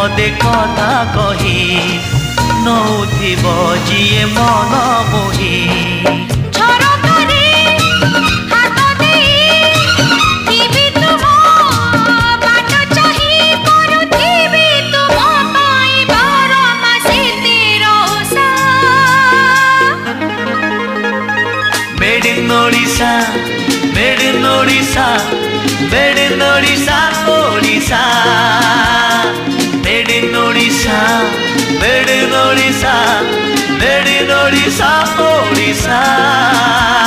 पदे कथा कही नौथिब जिए मन मोही Odisha, made in Odisha, made in Odisha, Odisha, made in Odisha, made in Odisha, made in Odisha, Odisha.